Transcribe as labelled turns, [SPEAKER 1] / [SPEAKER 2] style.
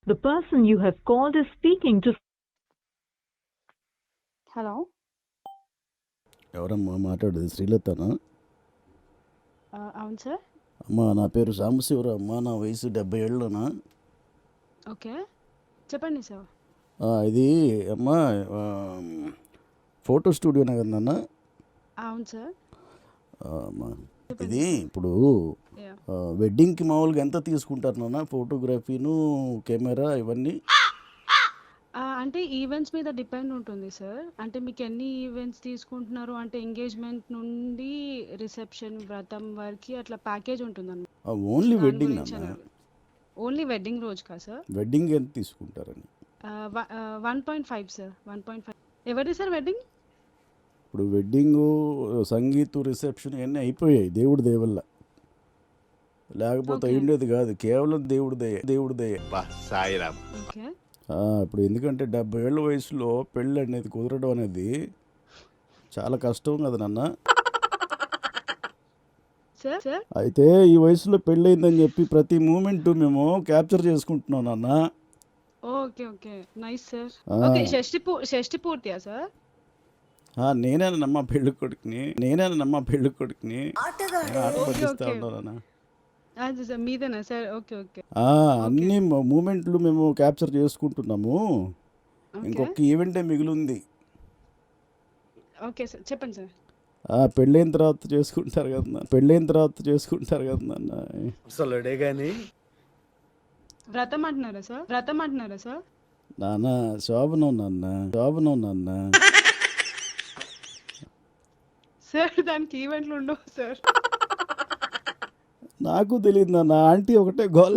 [SPEAKER 1] The person you have called is speaking to.
[SPEAKER 2] Hello
[SPEAKER 3] ఎవరమ్మా మాట్లాడేది? శ్రీలతనా?
[SPEAKER 2] అవును సార్.
[SPEAKER 3] అమ్మా నా పేరు సాంబశివరావు అమ్మా, నా వయసు 70 ఏళ్ళనా.
[SPEAKER 2] ఓకే, చెప్పండి సార్.
[SPEAKER 3] ఇది అమ్మా ఫోటో స్టూడియోనా కదన్నా?
[SPEAKER 2] అవును సార్.
[SPEAKER 3] అమ్మా
[SPEAKER 2] చెప్పండి
[SPEAKER 3] ఇది
[SPEAKER 2] సార్.
[SPEAKER 3] ఇప్పుడు
[SPEAKER 2] Yeah.
[SPEAKER 3] వెడ్డింగ్కి మామూలుగా ఎంత తీసుకుంటారు నాన్న? ఫోటోగ్రఫీను కెమెరా ఇవన్నీ
[SPEAKER 2] అంటే ఈవెంట్స్ మీద డిపెండ్ ఉంటుంది సార్. అంటే మీకు ఎన్ని ఈవెంట్స్ తీసుకుంటున్నారు అంటే ఎంగేజ్మెంట్ నుండి రిసెప్షన్ వ్రతం వరకు అట్లా ప్యాకేజ్ ఉంటుంది అన్నమాట.
[SPEAKER 3] ఓన్లీ
[SPEAKER 2] దాని
[SPEAKER 3] వెడ్డింగ్
[SPEAKER 2] గురించి
[SPEAKER 3] నాన్న?
[SPEAKER 2] ఓన్లీ వెడ్డింగ్ రోజు కా సార్?
[SPEAKER 3] వెడ్డింగ్ ఎంత తీసుకుంటారని?
[SPEAKER 2] 1.5 సార్, 1.5. ఎవరిది సార్ వెడ్డింగ్?
[SPEAKER 3] ఇప్పుడు వెడ్డింగు, సంగీతు, రిసెప్షన్ ఇవన్నీ అయిపోయాయి దేవుడి దేవల్ల. లేకపోతే
[SPEAKER 2] ఓకే
[SPEAKER 3] అయ్యుండేది కాదు, కేవలం దేవుడి దయ, దేవుడి దయ.
[SPEAKER 4] సాయిరామ్.
[SPEAKER 2] ఓకే
[SPEAKER 3] ఇప్పుడు ఎందుకంటే 70 ఏళ్ళ వయసులో పెళ్ళి అనేది కుదరడం అనేది చాలా కష్టం కదా నాన్న.
[SPEAKER 2] సార్. సార్
[SPEAKER 3] అయితే ఈ వయసులో పెళ్ళయిందని చెప్పి ప్రతి మూమెంట్ మేము క్యాప్చర్ చేసుకుంటున్నాం నాన్న.
[SPEAKER 2] Okay okay, nice sir.
[SPEAKER 3] ఆ,
[SPEAKER 2] ఓకే, షష్టి పూర్తియా సార్?
[SPEAKER 3] నేనేనమ్మా పెళ్ళి కొడుకుని, నేనేనమ్మా పెళ్ళి కొడుకుని. నేను ఆట
[SPEAKER 2] ఓకే
[SPEAKER 3] పట్టిస్తా
[SPEAKER 2] ఓకే,
[SPEAKER 3] ఉన్నానన్నా.
[SPEAKER 2] అది సార్ మీదేనా సార్? ఓకే ఓకే ఓకే
[SPEAKER 3] అన్ని మూమెంట్లు మేము క్యాప్చర్ చేసుకుంటున్నాము.
[SPEAKER 2] ఓకే
[SPEAKER 3] ఇంకొక ఈవెంటే మిగిలింది.
[SPEAKER 2] ఓకే సార్, చెప్పండి సార్.
[SPEAKER 3] పెళ్ళైన తర్వాత చేసుకుంటారు కదా, పెళ్ళైన తర్వాత చేసుకుంటారు కదా నాన్న.
[SPEAKER 4] అసలుడే గాని
[SPEAKER 2] వ్రతం అంటున్నారా సార్? వ్రతం అంటున్నారా సార్?
[SPEAKER 3] నాన్న శోభనం నాన్న, శోభనం నాన్న.
[SPEAKER 2] సార్ దానికి ఈవెంట్లు ఉండవు సార్.
[SPEAKER 3] నాకు తెలియదు నాన్న, ఆంటీ ఒకటే గోల్.